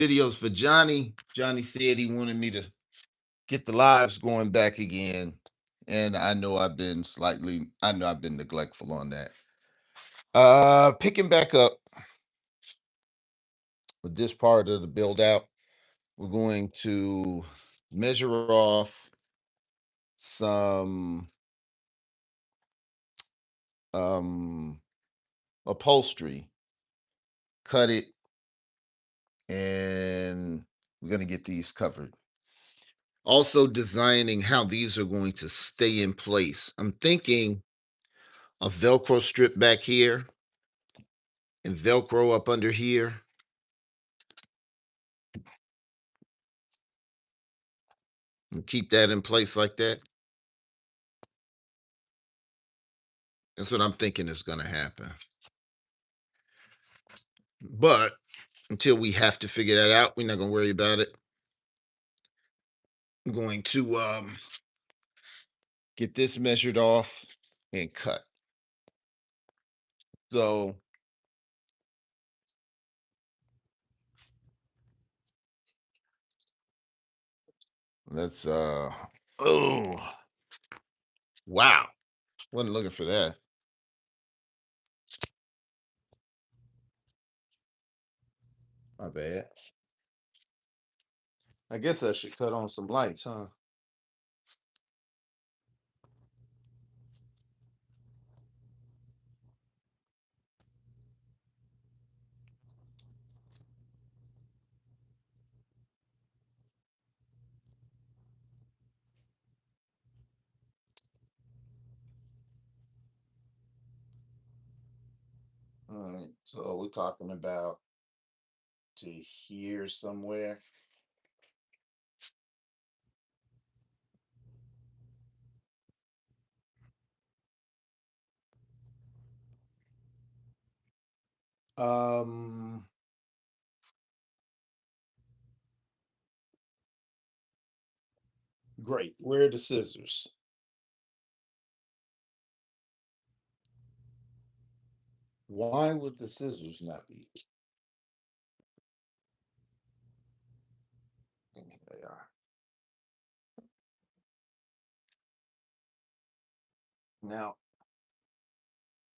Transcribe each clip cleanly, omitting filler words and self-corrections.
videos for Johnny. Johnny said he wanted me to get the lives going back again. And I know I've been neglectful on that. Picking back up with this part of the build out, we're going to measure off some upholstery, cut it, and we're going to get these covered. Also, designing how these are going to stay in place. I'm thinking a Velcro strip back here and Velcro up under here. And keep that in place like that. That's what I'm thinking is going to happen. But until we have to figure that out, we're not going to worry about it. I'm going to get this measured off and cut. So let's oh wow. Wasn't looking for that. My bad. I guess I should cut on some lights, huh? All right, so we're talking about to here somewhere. Um, Great. Where are the scissors? Why would the scissors not be? There they are. Now,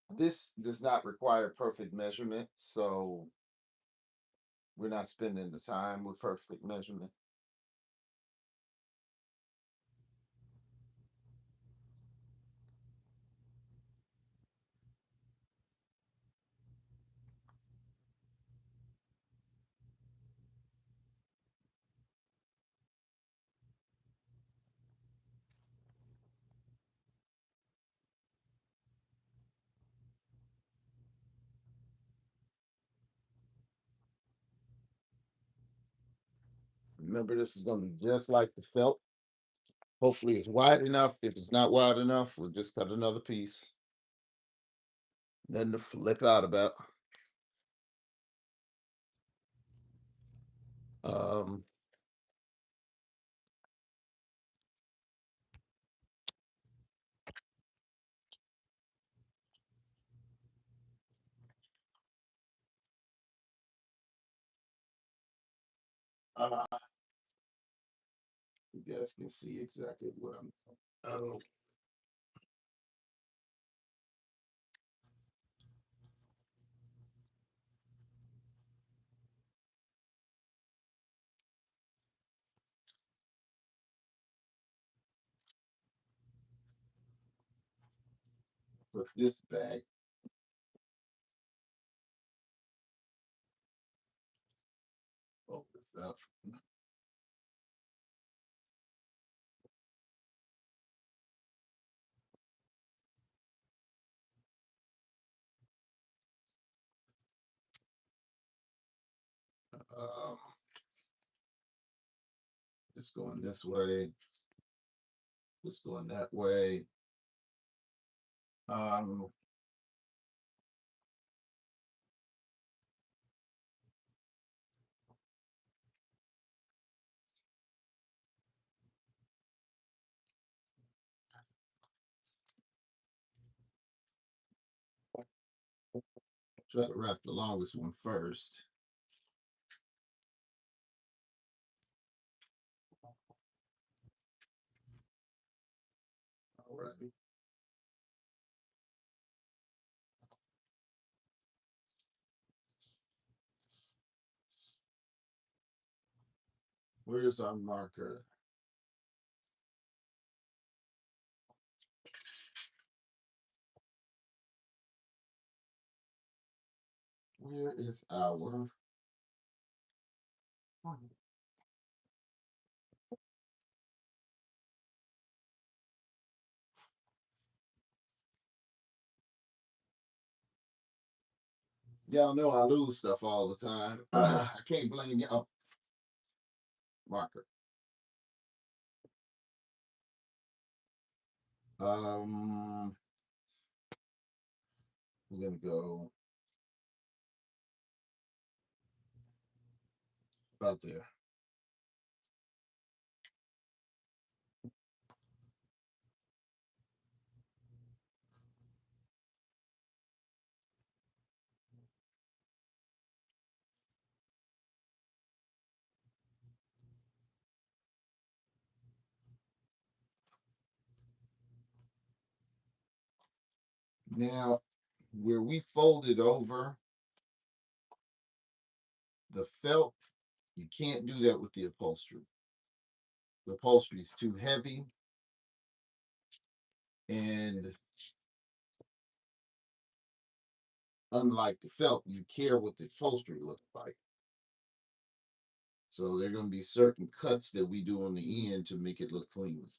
this does not require perfect measurement, so we're not spending the time with perfect measurement. Remember, this is going to be just like the felt. Hopefully, it's wide enough. If it's not wide enough, we'll just cut another piece. Nothing to flip out about. Um, uh, you guys can see exactly what I'm. Oh, put this back. Oh, this up. Um, this going this way. This going that way. Um, Try to wrap the longest one first. right. Where's our marker? Where is our? Y'all know I lose stuff all the time. I can't blame y'all. Marker. We're gonna go about there. Now, where we folded over the felt, you can't do that with the upholstery. The upholstery is too heavy, and unlike the felt, you care what the upholstery looks like. So there are going to be certain cuts that we do on the end to make it look clean.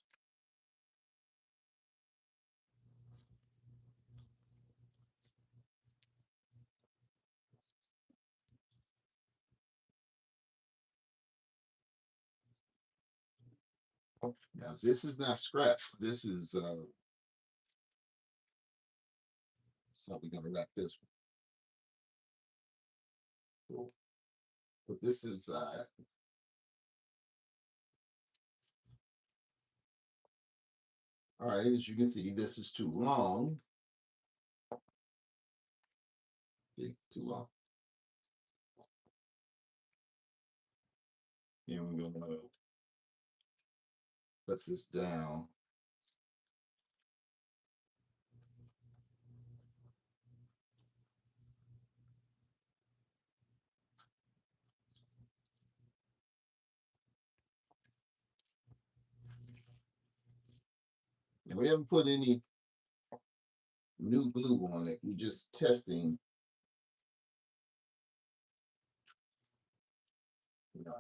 Now, this is not scratch. This is how we're going to wrap this one. Cool. Put this to the side. All right, as you can see, this is too long. See, too long. And we're going to put this down. And we haven't put any new glue on it. We're just testing,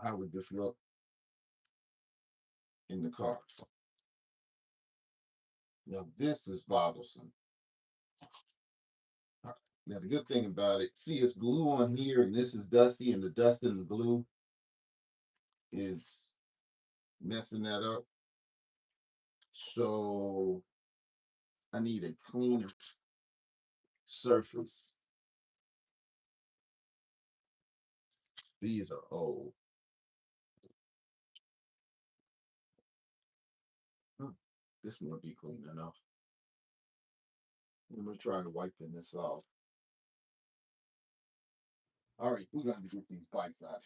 how would this look in the car. Now this is bothersome. Now the good thing about it, see, it's glue on here, and this is dusty, and the dust in the glue is messing that up. So I need a cleaner surface. These are old. This won't be clean enough. I'm gonna try wiping this off. All right, we're gonna get these bites out.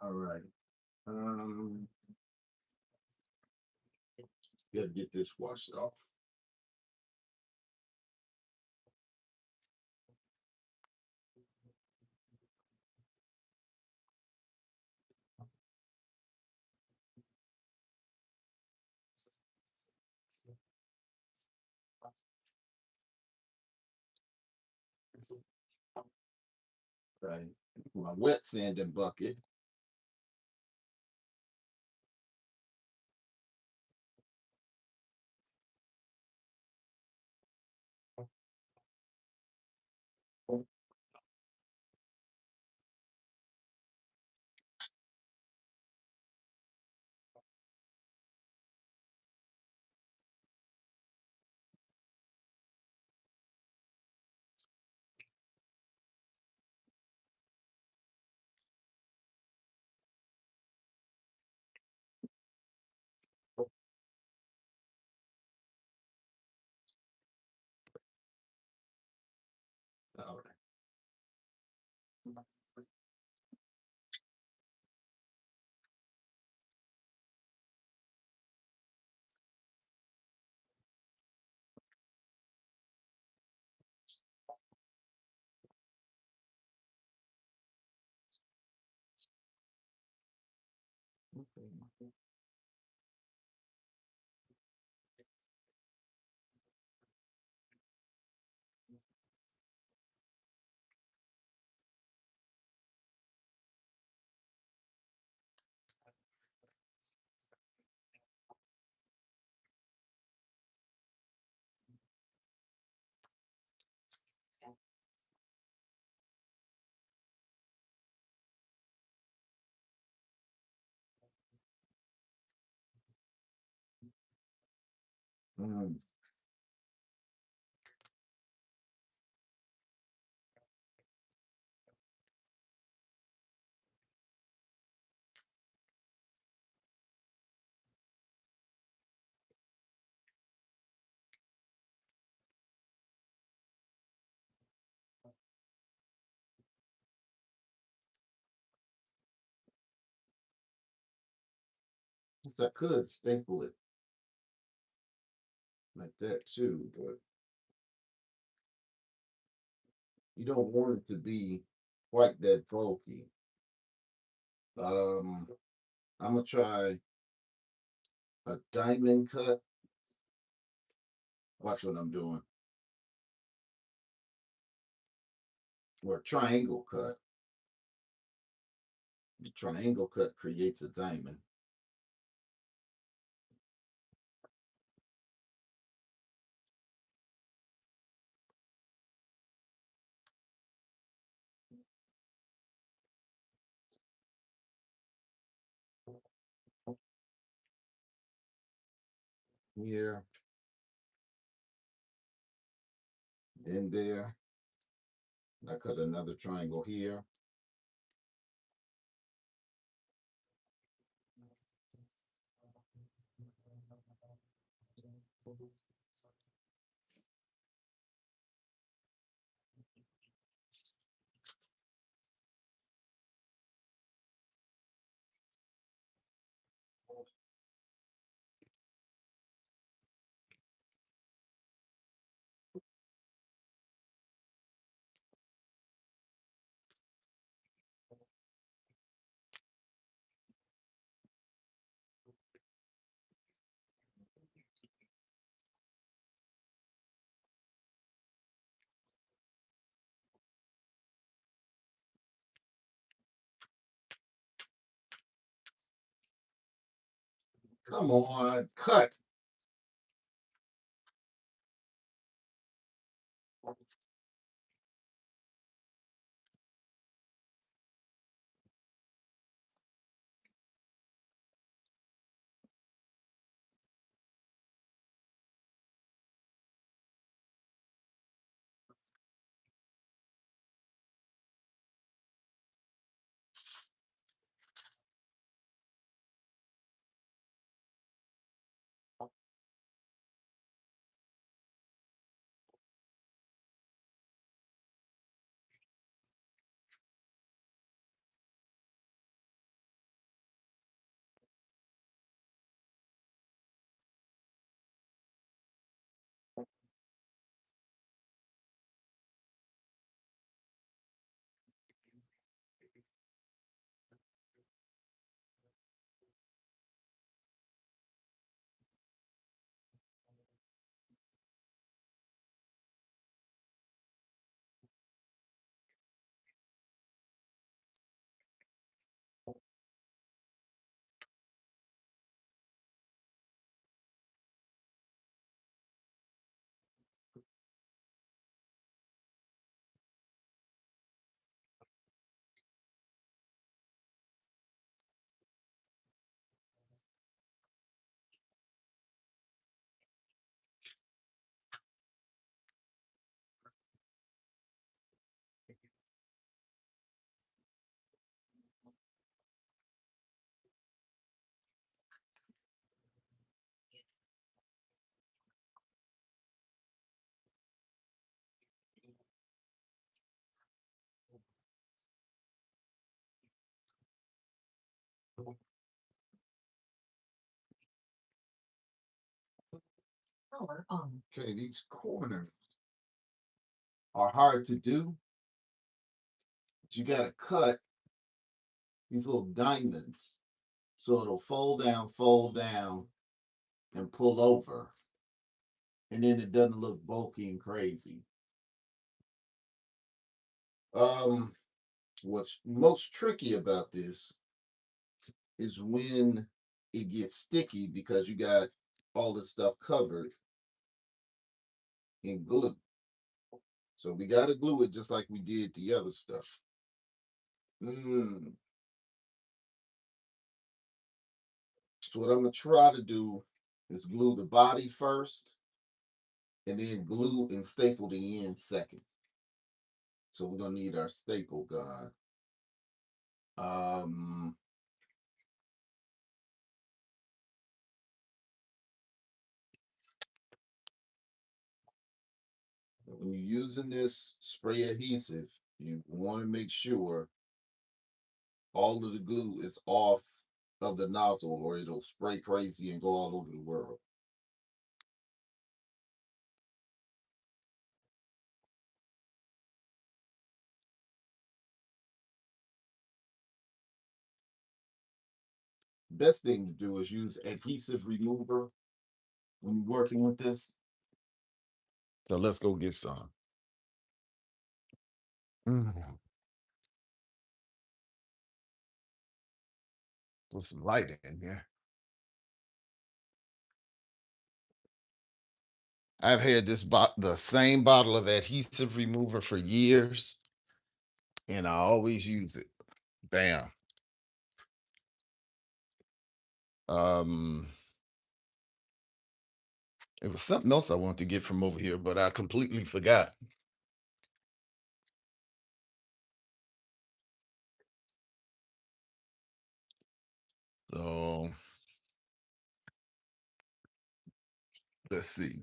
All right. Um, Gotta get this washed off. Right. My wet sanding bucket. Mm. Yes, I could staple it like that too, but you don't want it to be quite that bulky. Um, I'm gonna try a diamond cut. Watch what I'm doing. Or a triangle cut. The triangle cut creates a diamond. Here, then there. I cut another triangle here. Come on, cut. Okay, these corners are hard to do, but you gotta cut these little diamonds so it'll fold down, and pull over, and then it doesn't look bulky and crazy. Um, what's most tricky about this is when it gets sticky because you got all this stuff covered in glue. So we got to glue it just like we did the other stuff. Mm. So what I'm gonna try to do is glue the body first, and then glue and staple the end second. So we're gonna need our staple gun. Um, when you're using this spray adhesive, you want to make sure all of the glue is off of the nozzle, or it'll spray crazy and go all over the world. Best thing to do is use adhesive remover when you're working with this. So let's go get some. Mm. Put some light in here. I've had the same bottle of adhesive remover for years, and I always use it. Bam. Um, it was something else I wanted to get from over here, but I completely forgot. So let's see.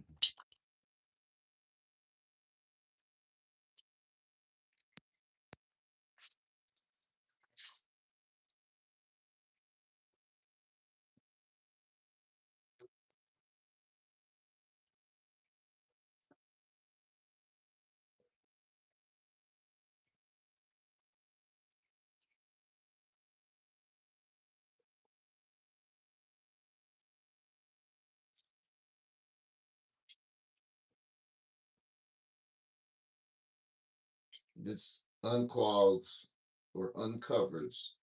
This unclogs or uncovers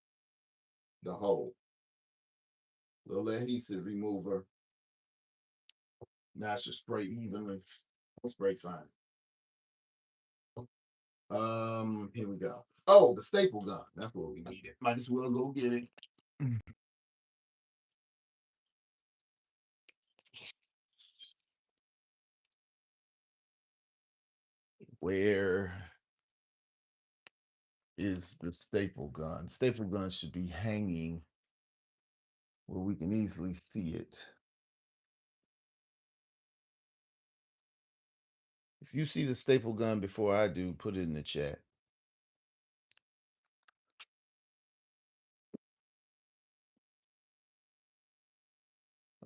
the hole. Little adhesive remover. Now I should spray evenly. Spray fine. Here we go. Oh, the staple gun. That's what we needed. Might as well go get it. Where is the staple gun? Staple gun should be hanging where we can easily see it. If you see the staple gun before I do, put it in the chat.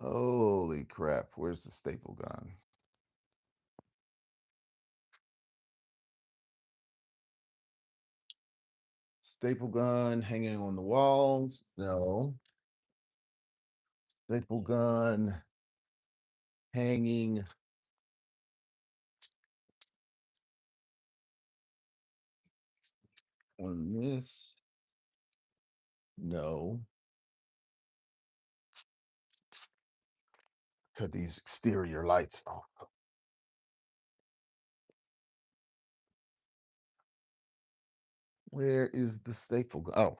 Holy crap, where's the staple gun? Staple gun hanging on the walls? No. Staple gun hanging on this? No. Cut these exterior lights off. Where is the staple gun? Oh.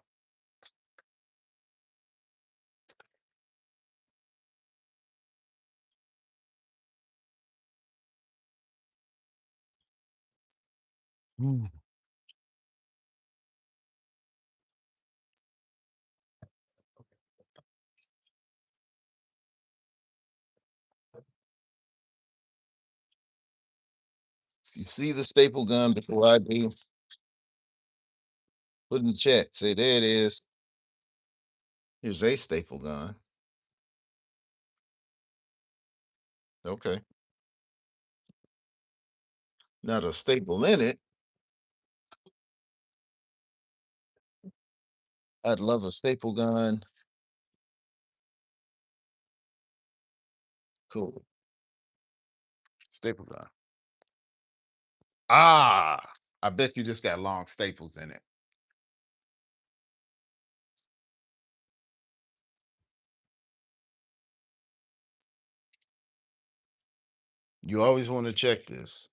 Hmm. If you see the staple gun before I do, put in the chat. Say there it is. Here's a staple gun. Okay. Now the staple in it, I'd love a staple gun. Cool. Staple gun. Ah, I bet you just got long staples in it. You always want to check this.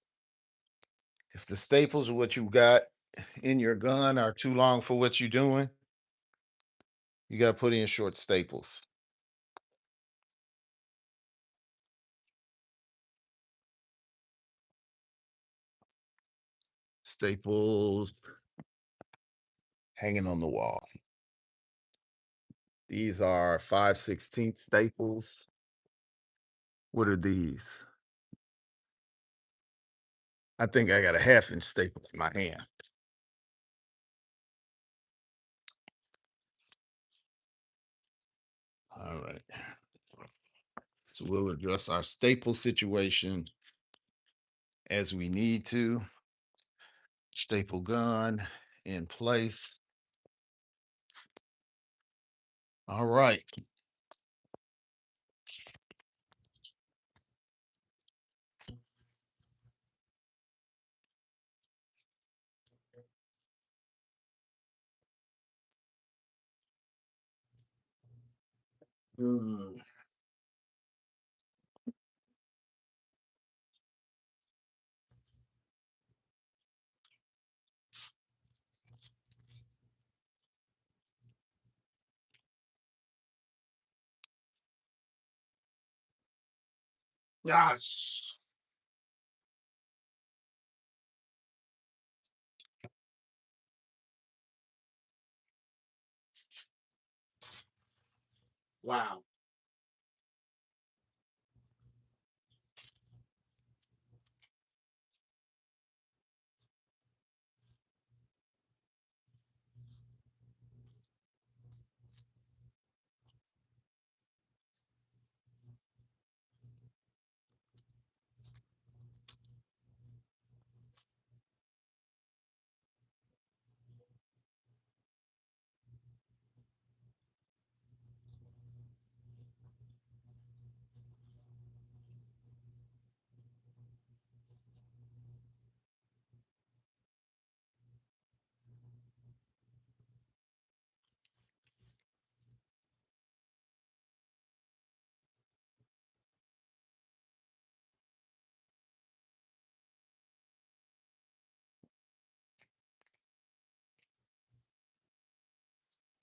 If the staples of what you got in your gun are too long for what you're doing, you got to put in short staples. Staples hanging on the wall. These are 5/16 staples. What are these? I think I got a half-inch staple in my hand. All right. So we'll address our staple situation as we need to. Staple gun in place. All right. Mm. Gosh. Wow.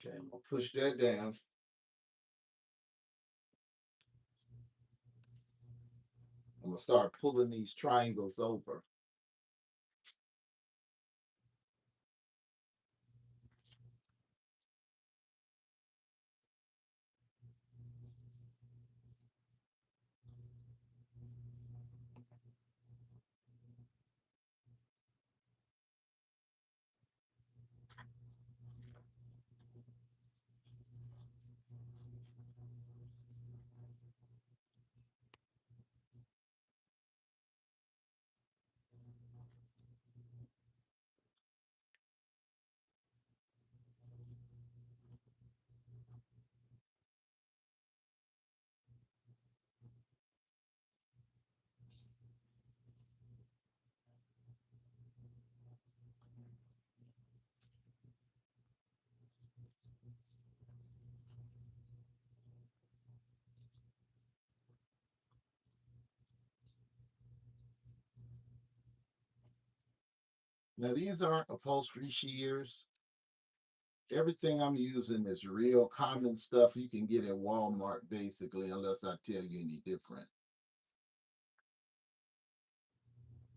Okay, I'm gonna push that down. I'm gonna start pulling these triangles over. Now these aren't upholstery shears. Everything I'm using is real common stuff you can get at Walmart, basically, unless I tell you any different.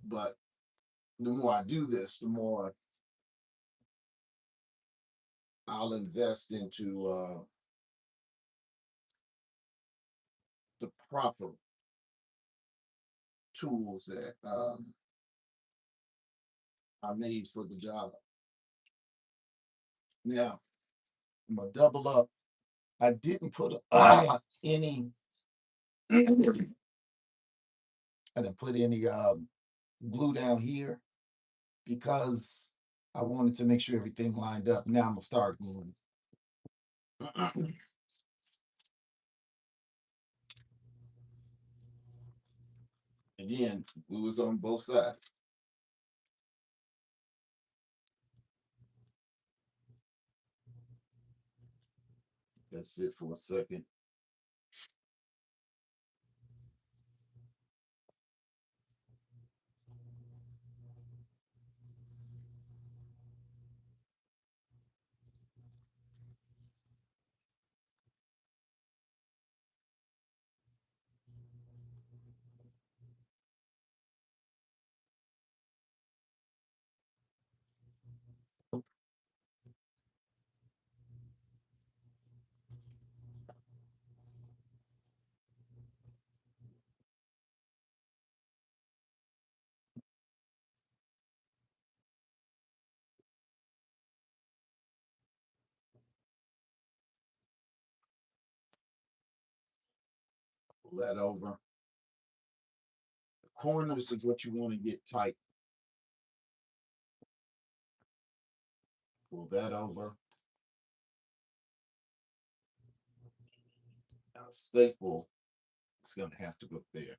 But the more I do this, the more I'll invest into the proper tools that are made for the job. Now, I'm gonna double up I didn't put any. I didn't put any glue down here because I wanted to make sure everything lined up. Now I'm gonna start gluing. Again, glue is on both sides. Let's sit for a second. Pull that over. The corners is what you want to get tight. Pull that over. Now staple is going to have to go there.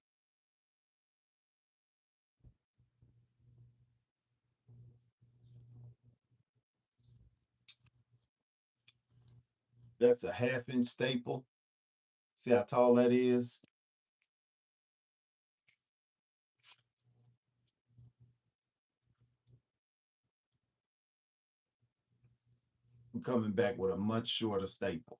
That's a 1/2 inch staple. See how tall that is? I'm coming back with a much shorter staple.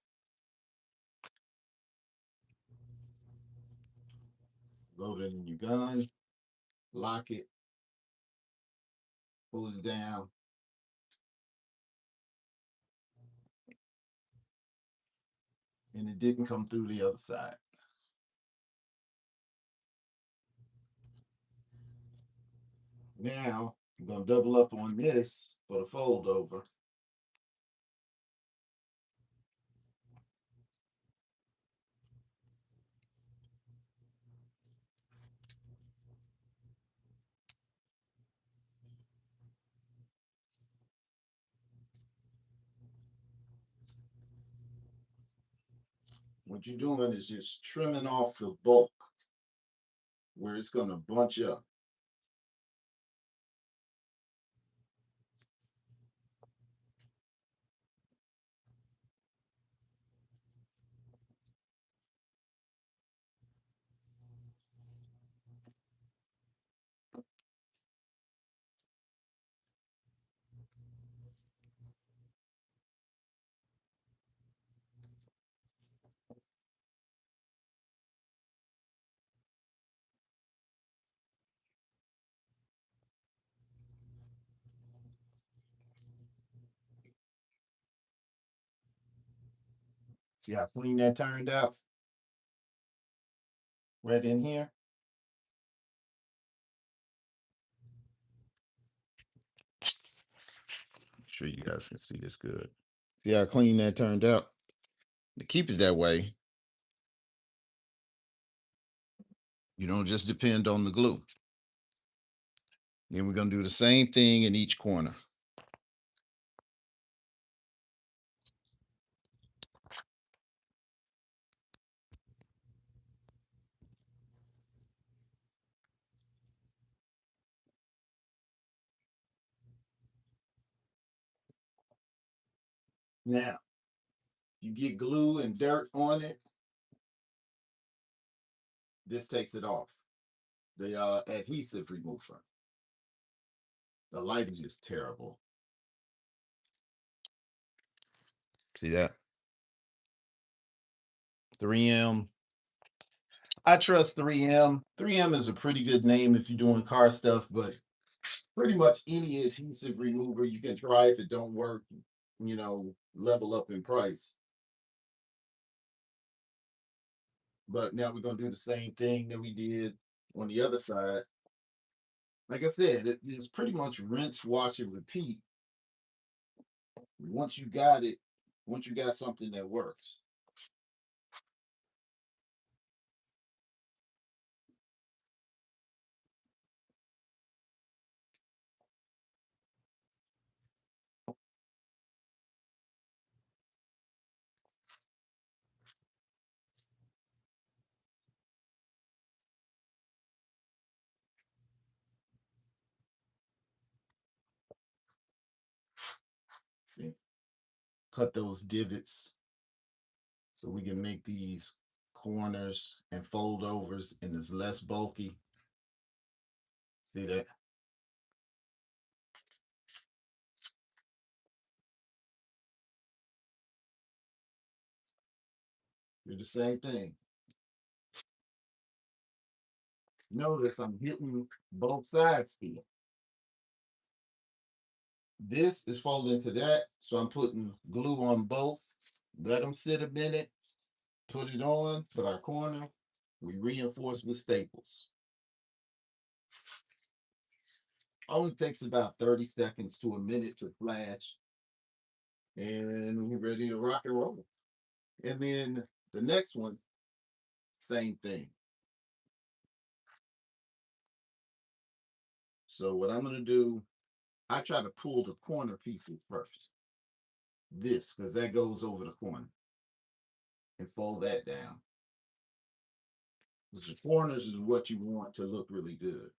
Load it in your gun, lock it, pull it down. And it didn't come through the other side. Now I'm going to double up on this for the fold over. What you're doing is just trimming off the bulk where it's going to bunch up. See how clean that turned out? Right in here. I'm sure you guys can see this good. See how clean that turned out? To keep it that way, you don't just depend on the glue. Then we're going to do the same thing in each corner. Now, you get glue and dirt on it, this takes it off. The adhesive remover. The light is just terrible. See that? 3M. I trust 3M. 3M is a pretty good name if you're doing car stuff, but pretty much any adhesive remover you can try. If it don't work, level up in price. But now we're gonna do the same thing that we did on the other side. Like I said, it's pretty much rinse, wash, and repeat. Once you got it, once you got something that works. cut those divots so we can make these corners and fold overs and it's less bulky. See that? Do the same thing. Notice I'm hitting both sides still. This is folding to that, so I'm putting glue on both. Let them sit a minute, put it on, put our corner. We reinforce with staples. Only takes about 30 seconds to a minute to flash. And we're ready to rock and roll. And then the next one, same thing. So what I'm gonna do, I try to pull the corner pieces first. This, because that goes over the corner. And fold that down. The corners is what you want to look really good.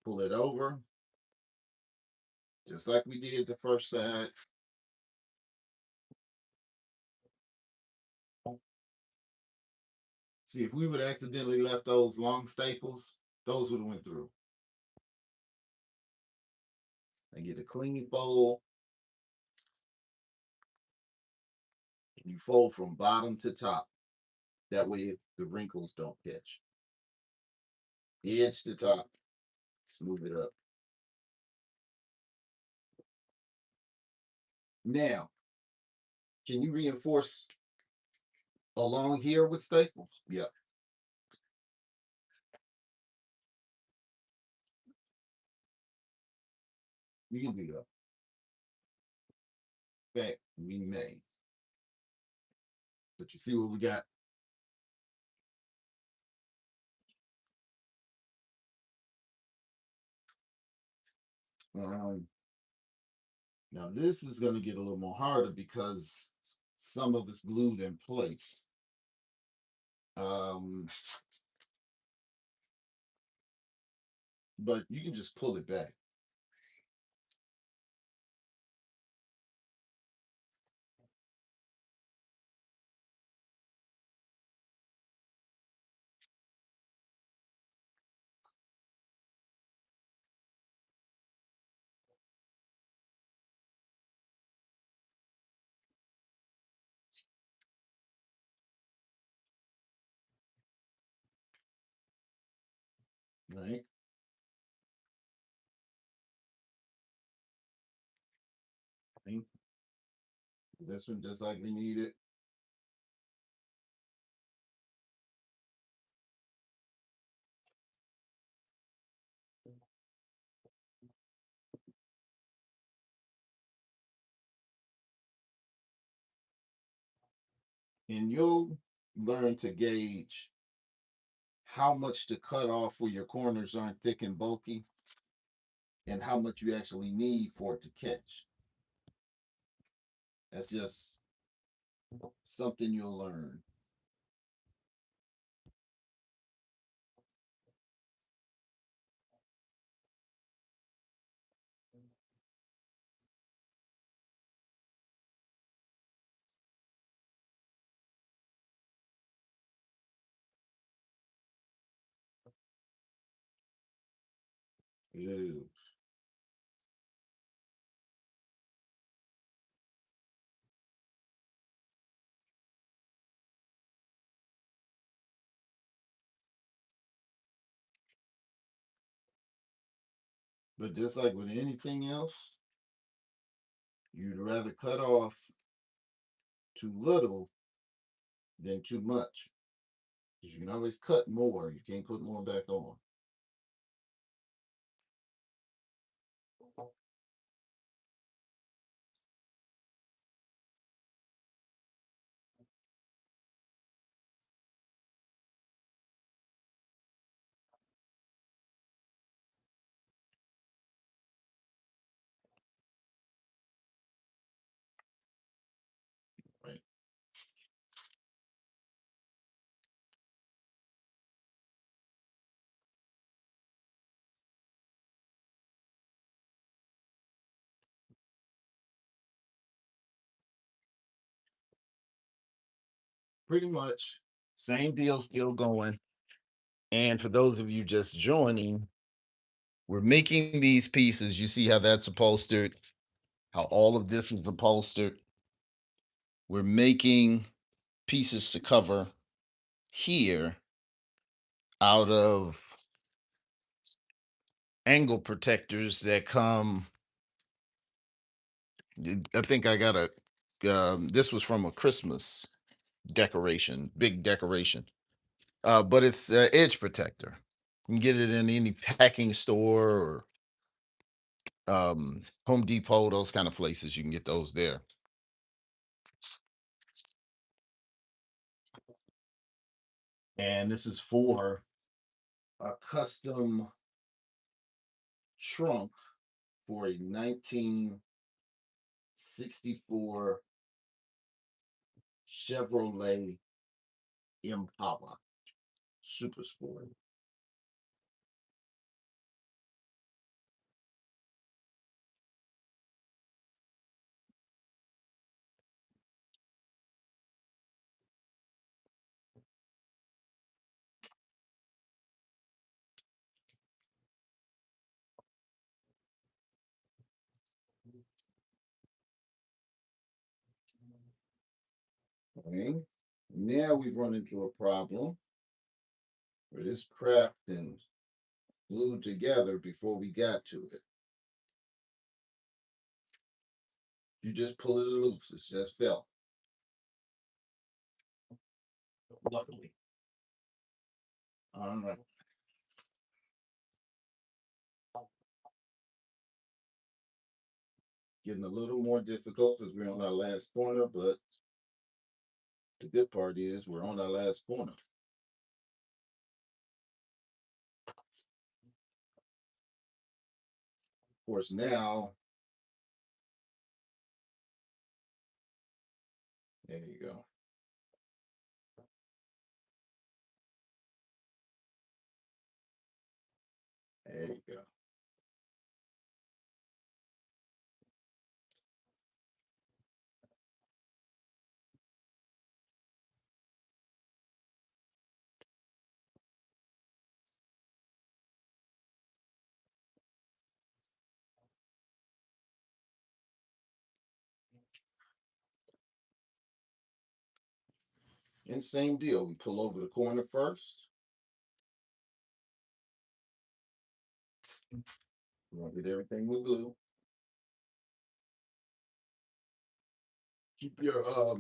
Pull it over, just like we did the first side. See, if we would have accidentally left those long staples, those would have went through. And get a clean fold. You fold from bottom to top. That way the wrinkles don't catch. Edge to top. Smooth it up. Now, can you reinforce along here with staples? Yeah. You can do that. In fact, we may. But you see what we got? Um, Now this is going to get a little more harder because some of it's glued in place. Um, but you can just pull it back. Right? See? This one just like we need it. And you'll learn to gauge how much to cut off where your corners aren't thick and bulky and how much you actually need for it to catch. That's just something you'll learn. Ew. But just like with anything else, you'd rather cut off too little than too much. Because you can always cut more. You can't put more back on. Right? pretty much same deal still going. And for those of you just joining, we're making these pieces. You see how that's upholstered, how all of this is upholstered. We're making pieces to cover here out of angle protectors that come. I think I got a. This was from a Christmas decoration, big decoration. But it's edge protector. You can get it in any packing store or Home Depot, those kind of places. You can get those there. And this is for a custom trunk for a 1964 Chevrolet Impala Super Sport. Okay. Now we've run into a problem where this crap and glued together before we got to it. You just pull it loose. It's just fell. Luckily. All right. Getting a little more difficult because we're on our last corner, but the good part is we're on our last corner. Of course, now, there you go. There you go. And same deal. We pull over the corner first. We're gonna get everything with glue. Keep your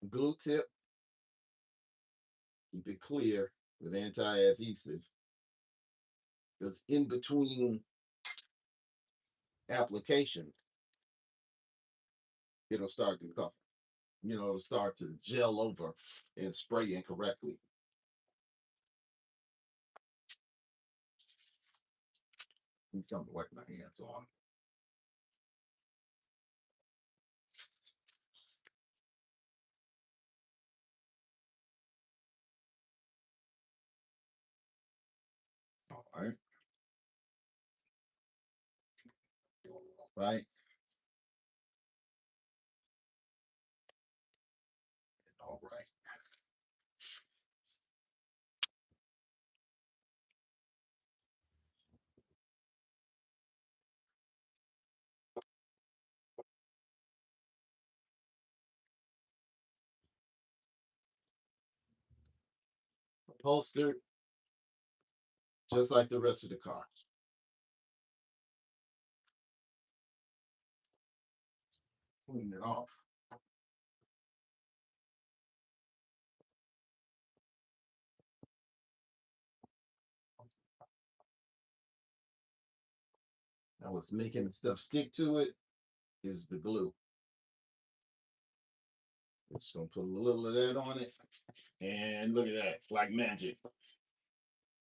glue tip, keep it clear with anti-adhesive. Because in between application, it'll start to cover. It'll start to gel over and spray incorrectly. Need something to wipe my hands on. All right. Right. All right. Upholstered just like the rest of the car. Clean it off. Now what's making the stuff stick to it is the glue. We're just gonna put a little of that on it. And look at that, like magic.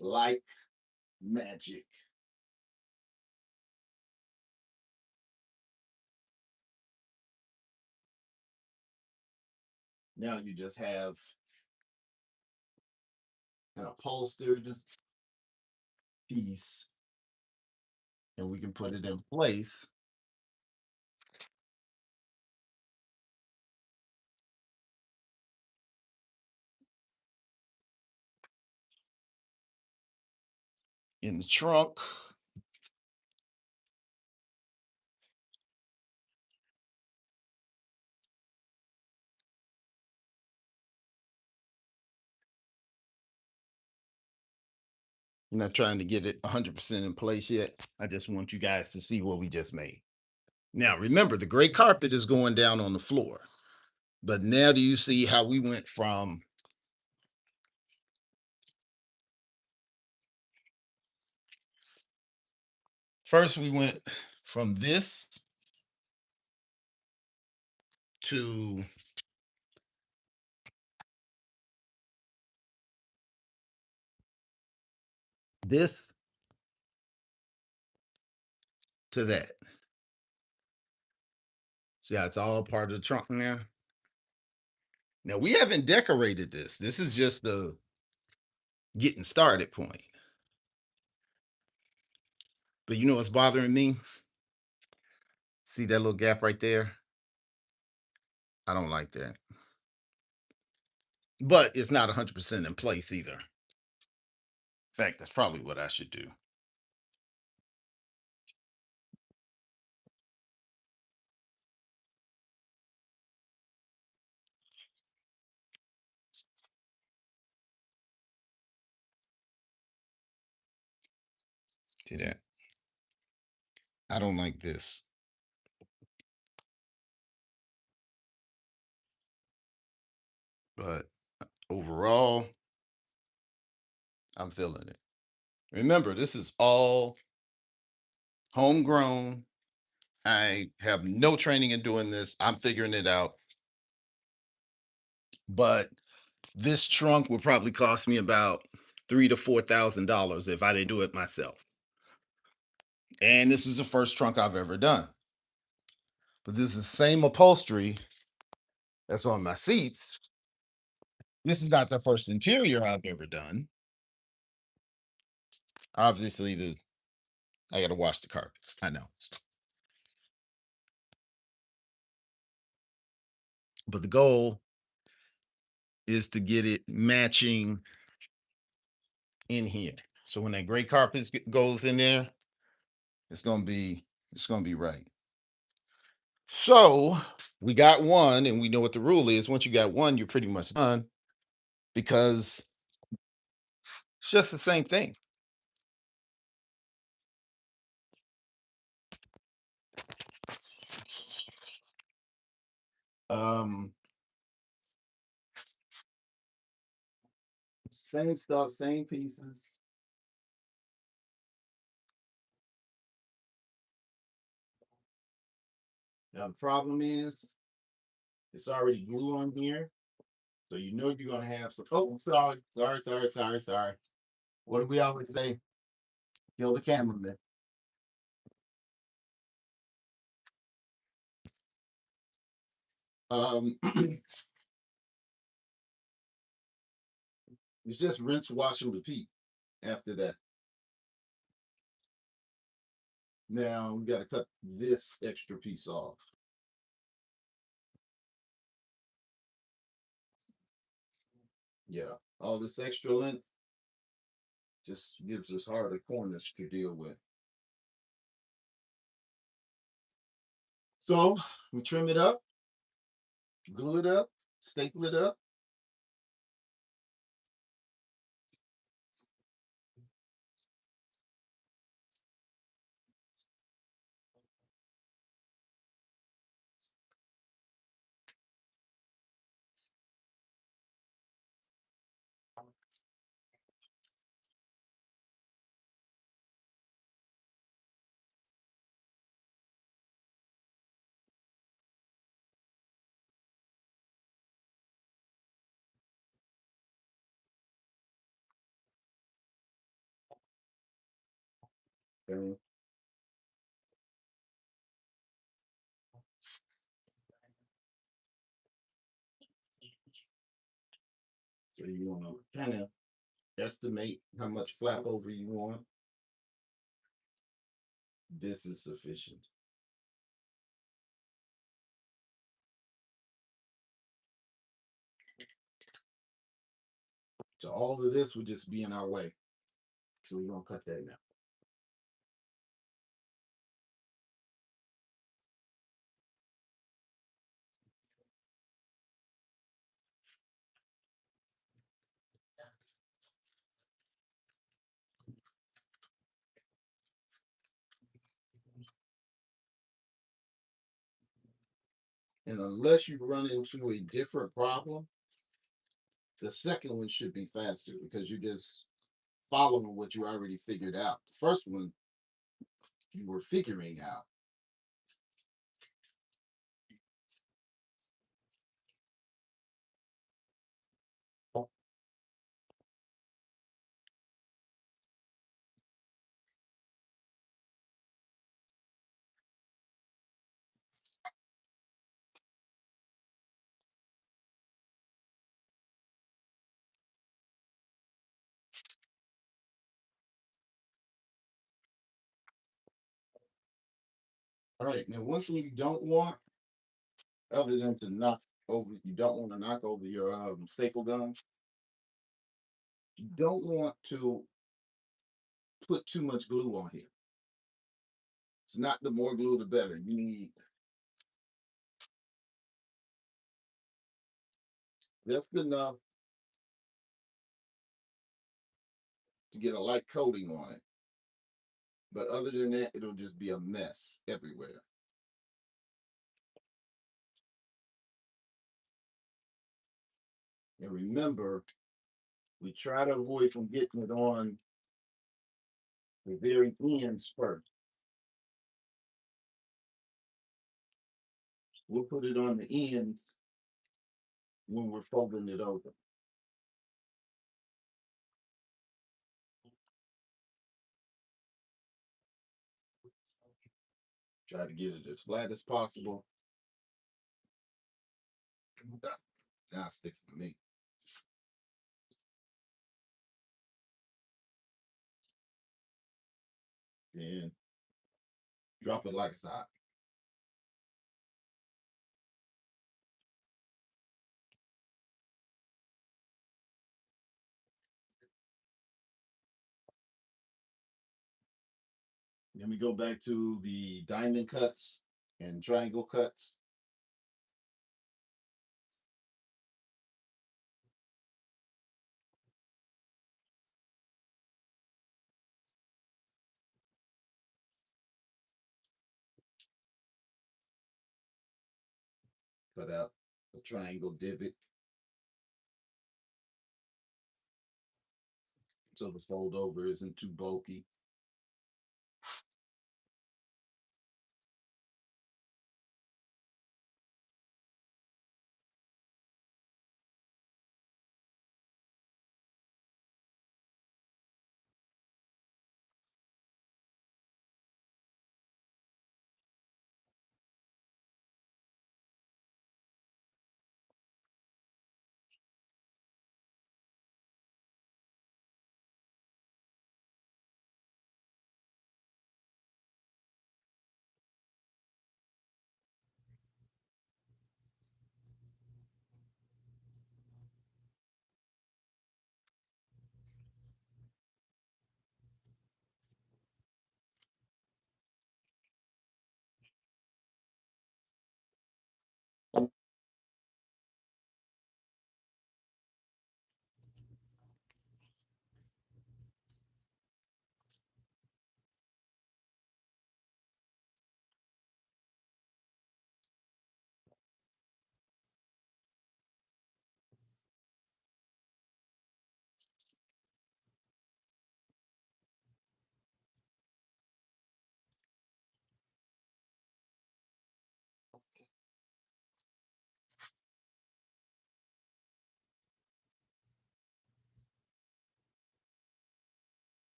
Like magic. Now you just have an upholstered piece, and we can put it in place in the trunk. I'm not trying to get it 100% in place yet. I just want you guys to see what we just made. Now, remember, the gray carpet is going down on the floor. But now do you see how we went from first we went from this to this to that. See how it's all part of the trunk now? Now we haven't decorated this. This is just the getting started point. But you know what's bothering me? See that little gap right there? I don't like that. But it's not 100% in place either. In fact, that's probably what I should do. See that? I don't like this. But overall, I'm feeling it. Remember, this is all homegrown. I have no training in doing this. I'm figuring it out. But this trunk would probably cost me about $3,000 to $4,000 if I didn't do it myself. And this is the first trunk I've ever done. But this is the same upholstery that's on my seats. This is not the first interior I've ever done. Obviously, I got to wash the carpet. I know. But the goal is to get it matching in here. So when that gray carpet goes in there, it's gonna be right. So we got one, and we know what the rule is. Once you got one, you're pretty much done because it's just the same thing. Um, Same stuff, same pieces. Now the problem is it's already glue on here, so you know you're gonna have some. Oh, sorry. What do we always say? Kill the cameraman. Um, it's just rinse, wash, and repeat. After that, now we got to cut this extra piece off. Yeah, all this extra length just gives us harder corners to deal with. So we trim it up, glue it up, staple it up. Okay. So you want to kind of estimate how much flap over you want. This is sufficient. So all of this would just be in our way. So we're gonna cut that now. And unless you run into a different problem, the second one should be faster because you're just following what you already figured out. The first one you were figuring out. All right, now one thing you don't want, other than to knock over, you don't want to knock over your staple gun. You don't want to put too much glue on here. It's not the more glue, the better. You need just enough to get a light coating on it. But other than that, it'll just be a mess everywhere. And remember, we try to avoid from getting it on the very ends first. We'll put it on the ends when we're folding it over. Try to get it as flat as possible. Now it's sticking to me. And drop it like it's hot. Then we go back to the diamond cuts and triangle cuts. Cut out a triangle divot so the fold over isn't too bulky.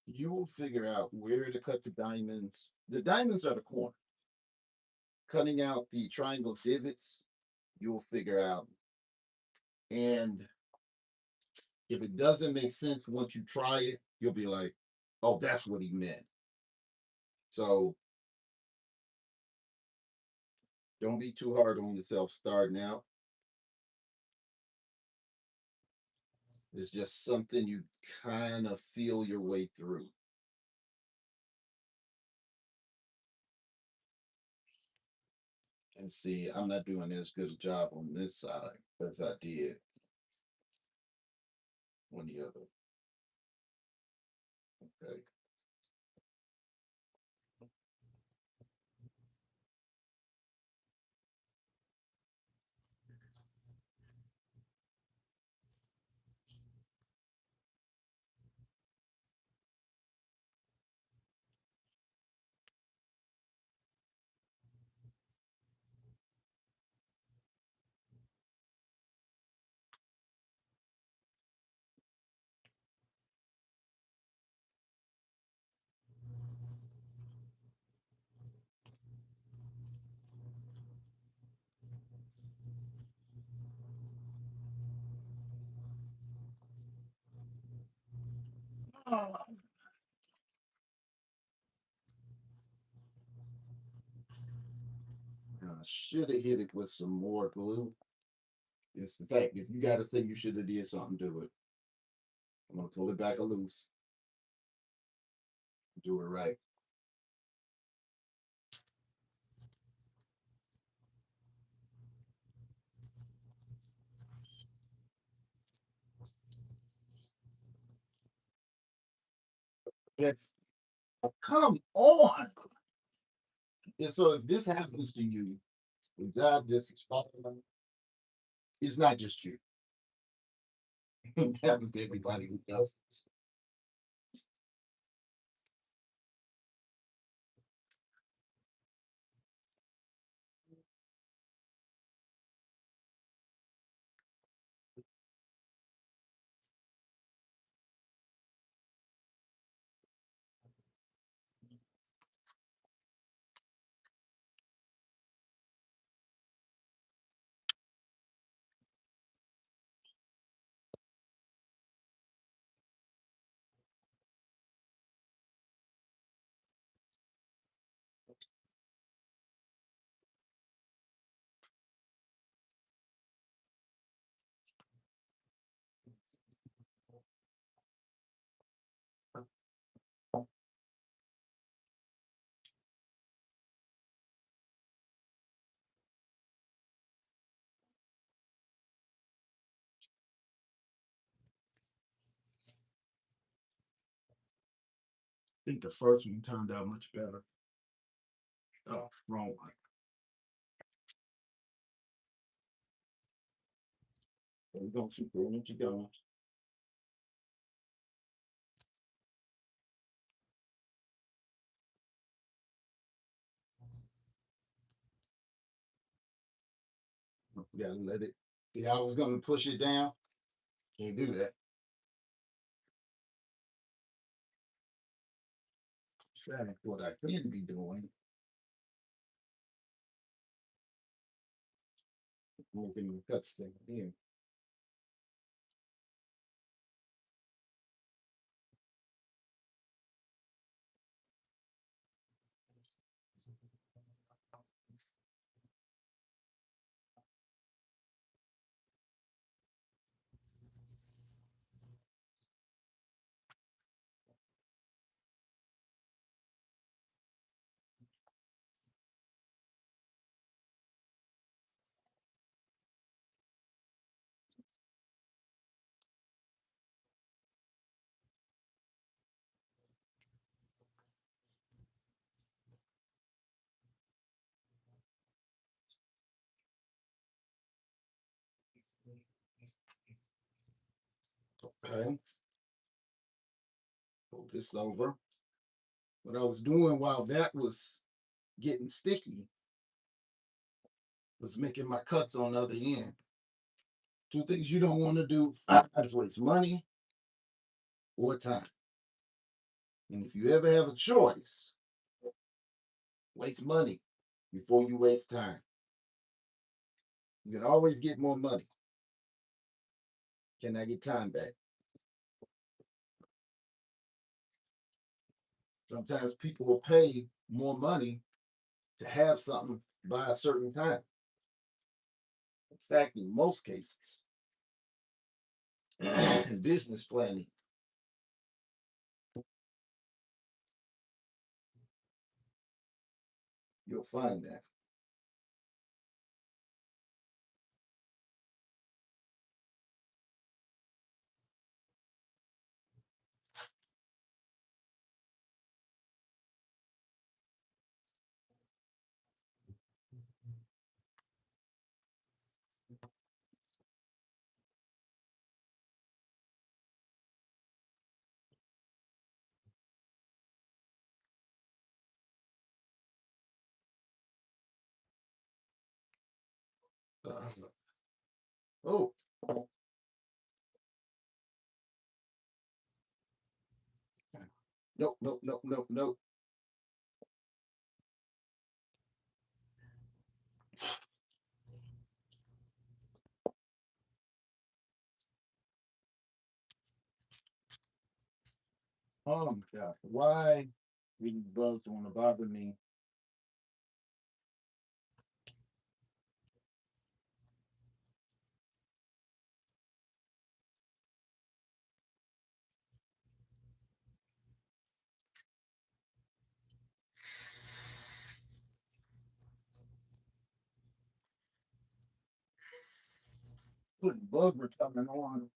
You will figure out where to cut the diamonds. The diamonds are the corner. Cutting out the triangle divots, you'll figure out. And If it doesn't make sense once you try it, you'll be like, oh, that's what he meant. So don't be too hard on yourself starting out. It's just something you kind of feel your way through. And see, I'm not doing as good a job on this side as I did on the other. Okay. I should have hit it with some more glue. It's the fact if you got to say you should have did something to it, I'm gonna pull it back a loose, do it right. If, come on. And so if this happens to you, if God just is following, it's not just you. It happens to everybody who does this. I think the first one turned out much better. Oh, wrong one. There we go. Keep doing what you're doing. You gotta let it. Yeah, I was gonna push it down. Can't do that. That's what I can be doing. Making the cuts thing here. Okay. Pull this over. What I was doing while that was getting sticky was making my cuts on the other end. Two things you don't want to do is waste money or time. And if you ever have a choice, waste money before you waste time. You can always get more money. Can I get time back? Sometimes people will pay more money to have something by a certain time. In fact, in most cases, in business planning, you'll find that. Oh, nope, nope, nope, nope, nope. Oh my God. Why these bugs want to bother me? Putting bug repellent on.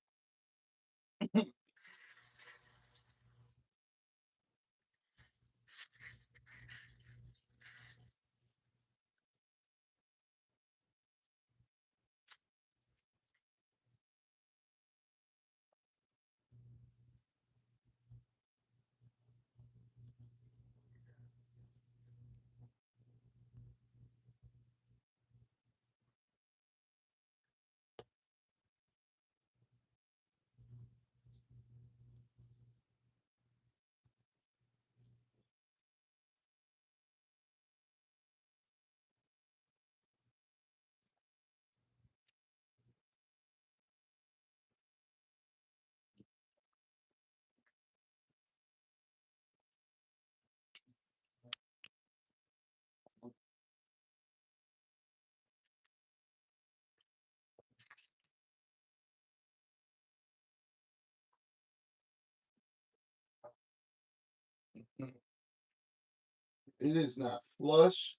It is not flush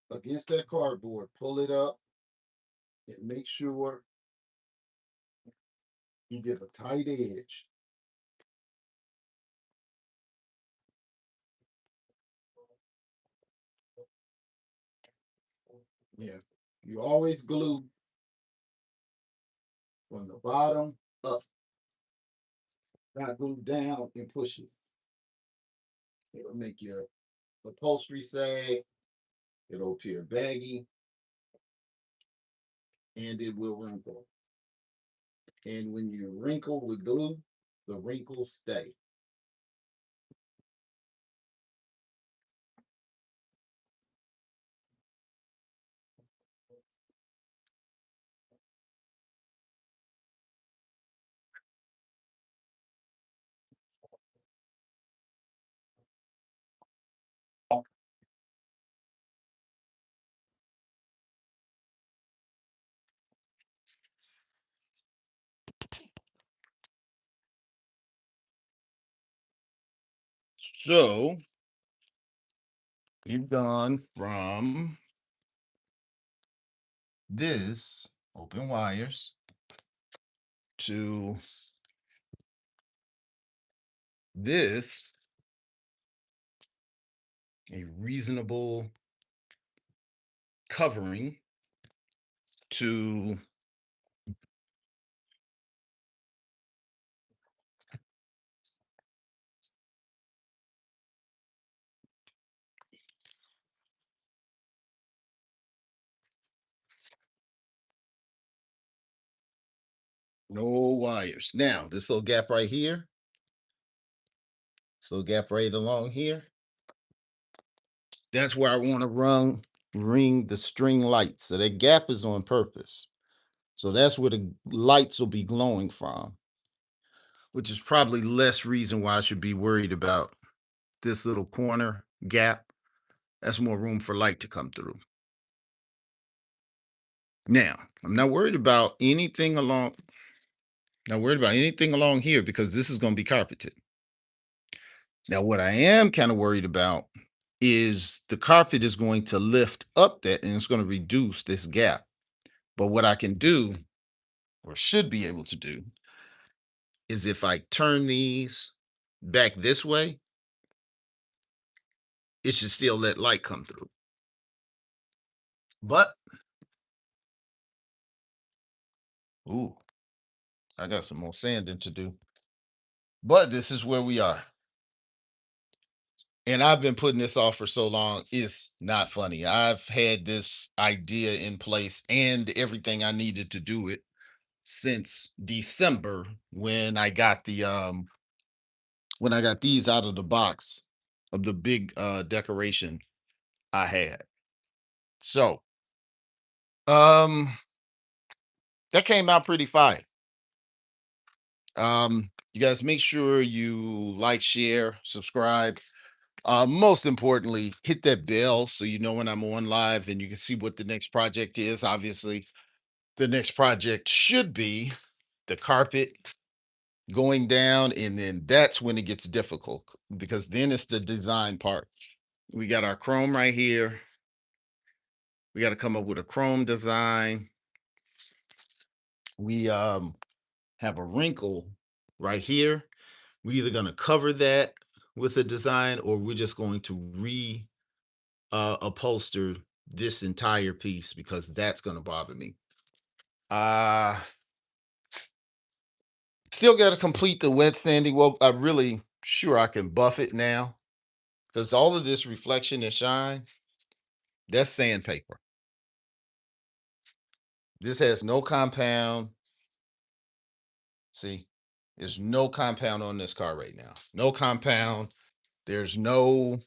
against that cardboard. Pull it up and make sure you get a tight edge. Yeah, you always glue from the bottom up, not glue down and push it. It'll make your upholstery sag, it'll appear baggy, and it will wrinkle. And when you wrinkle with glue, the wrinkles stay. So we've gone from this open wires to this, a reasonable covering, to no wires. Now, this little gap right here, this little gap right along here, that's where I want to ring the string lights. So that gap is on purpose. So that's where the lights will be glowing from, which is probably less reason why I should be worried about this little corner gap, that's more room for light to come through. Now, I'm not worried about anything along here because this is going to be carpeted. Now, what I am kind of worried about is the carpet is going to lift up that and it's going to reduce this gap. But what I can do, or should be able to do, is if I turn these back this way, it should still let light come through. But, ooh, I got some more sanding to do. But this is where we are. And I've been putting this off for so long. It's not funny. I've had this idea in place and everything I needed to do it since December when I got these out of the box of the big decoration I had. So, um that came out pretty fine. You guys make sure you like, share, subscribe. Most importantly, hit that bell so you know when I'm on live and you can see what the next project is. Obviously, the next project should be the carpet going down, and then that's when it gets difficult because then it's the design part. We got our chrome right here. We got to come up with a chrome design. We have a wrinkle right here. We're either going to cover that with a design or we're just going to upholster this entire piece because that's going to bother me. Uh Still got to complete the wet sanding. Well, I'm really sure I can buff it now because all of this reflection and shine, that's sandpaper. This has no compound. See, there's no compound on this car right now. No compound. There's no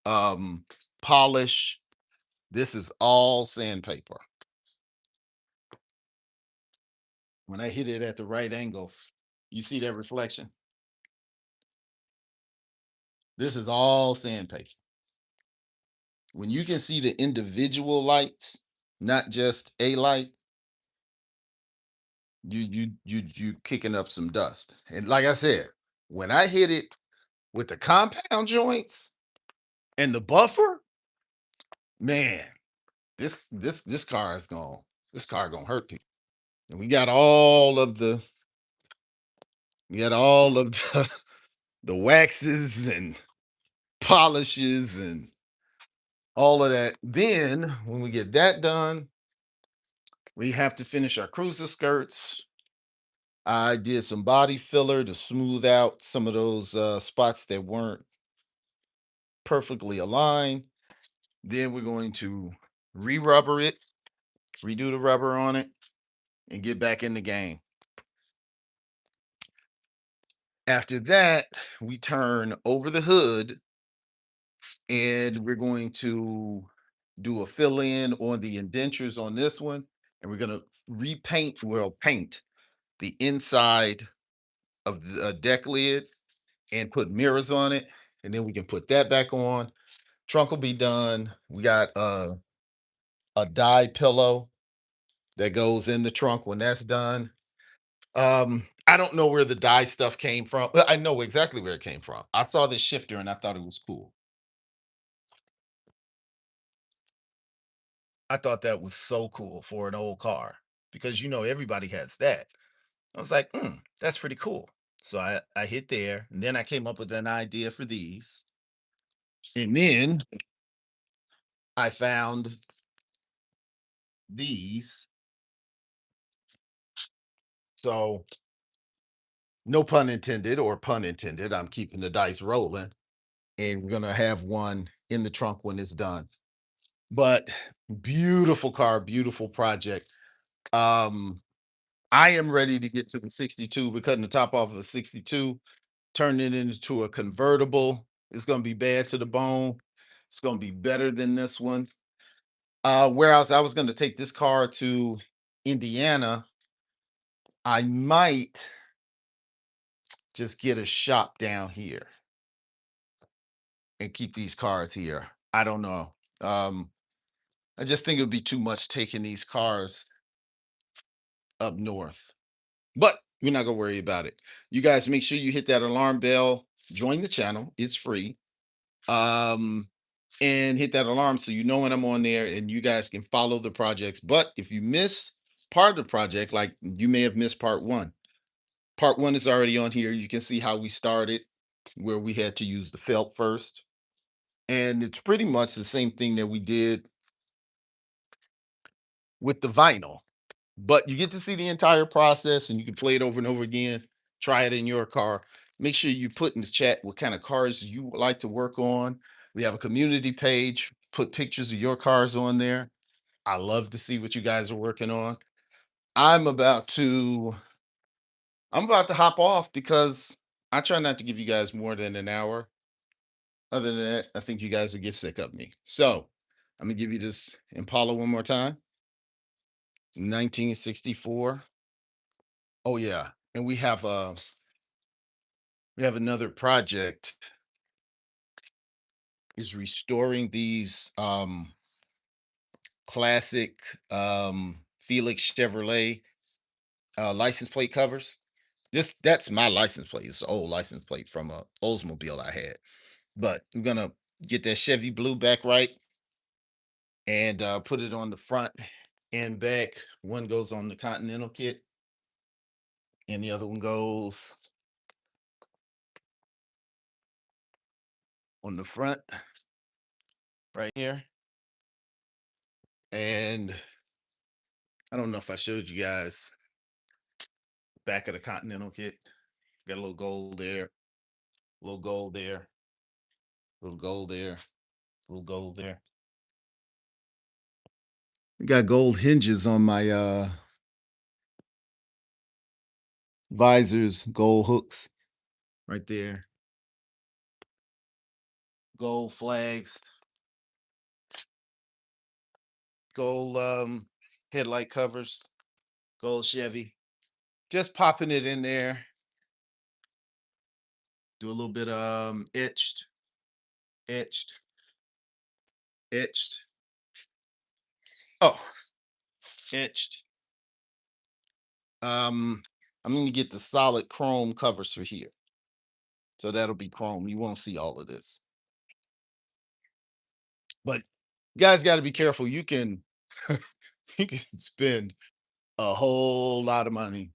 um polish. This is all sandpaper. When I hit it at the right angle, you see that reflection? This is all sandpaper. When you can see the individual lights, not just a light, you kicking up some dust. And like I said, when I hit it with the compound joints and the buffer, man, this car is going this car gonna hurt people. And we got all of the waxes and polishes and all of that. Then when we get that done, we have to finish our cruiser skirts. I did some body filler to smooth out some of those spots that weren't perfectly aligned. Then we're going to re-rubber it, redo the rubber on it, and get back in the game. After that, we turn over the hood and we're going to do a fill in on the indentures on this one. And we're going to paint the inside of the deck lid and put mirrors on it. And then we can put that back on. Trunk will be done. We got a dye pillow that goes in the trunk when that's done. I don't know where the dye stuff came from. I know exactly where it came from. I saw this shifter and I thought it was cool. I thought that was so cool for an old car because everybody has that. I was like, that's pretty cool. So I hit there and then I came up with an idea for these. And then I found these. So no pun intended or pun intended. I'm keeping the dice rolling. And we're gonna have one in the trunk when it's done. But beautiful car, beautiful project. Um, I am ready to get to the 62. We're cutting the top off of a 62, turning it into a convertible. It's gonna be bad to the bone. It's gonna be better than this one. Whereas I was gonna take this car to Indiana, I might just get a shop down here. and keep these cars here. I don't know. Um, I just think it would be too much taking these cars up north. But we're not gonna worry about it. You guys make sure you hit that alarm bell, join the channel, it's free. Um, and hit that alarm so you know when I'm on there and you guys can follow the projects. But if you miss part of the project, like you may have missed part one. Part one is already on here. You can see how we started, where we had to use the felt first. And it's pretty much the same thing that we did with the vinyl. But you get to see the entire process and you can play it over and over again, try it in your car. Make sure you put in the chat what kind of cars you would like to work on. We have a community page, put pictures of your cars on there. I love to see what you guys are working on. I'm about to I'm about to hop off because I try not to give you guys more than an hour. Other than that, I think you guys will get sick of me. So I'm gonna give you this Impala one more time. 1964. Oh yeah. And we have another project is restoring these classic Felix Chevrolet license plate covers. That's my license plate. It's an old license plate from a Oldsmobile I had. But I'm gonna get that Chevy blue back right and put it on the front and back. One goes on the Continental kit, and the other one goes on the front right here. And I don't know if I showed you guys back of the Continental kit. Got a little gold there, little gold there, little gold there, little gold there. Got gold hinges on my visors, gold hooks right there. Gold flags, gold headlight covers, gold Chevy. Just popping it in there. Do a little bit of etched, etched, etched. Oh, etched. I'm gonna get the solid chrome covers for here. So that'll be chrome. You won't see all of this. But you guys got to be careful. You can you can spend a whole lot of money.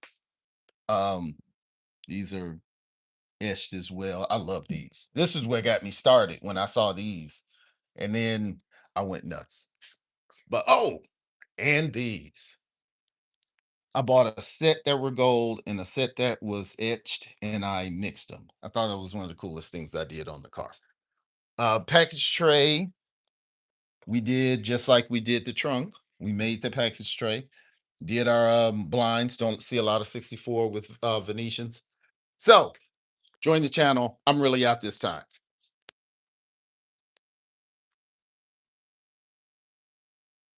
Um, these are etched as well. I love these. This is what got me started when I saw these, and then I went nuts. But oh, and these. I bought a set that were gold and a set that was etched, and I mixed them. I thought that was one of the coolest things I did on the car. Package tray, we did just like we did the trunk. We made the package tray, did our blinds. Don't see a lot of 64 with Venetians. So join the channel. I'm really out this time.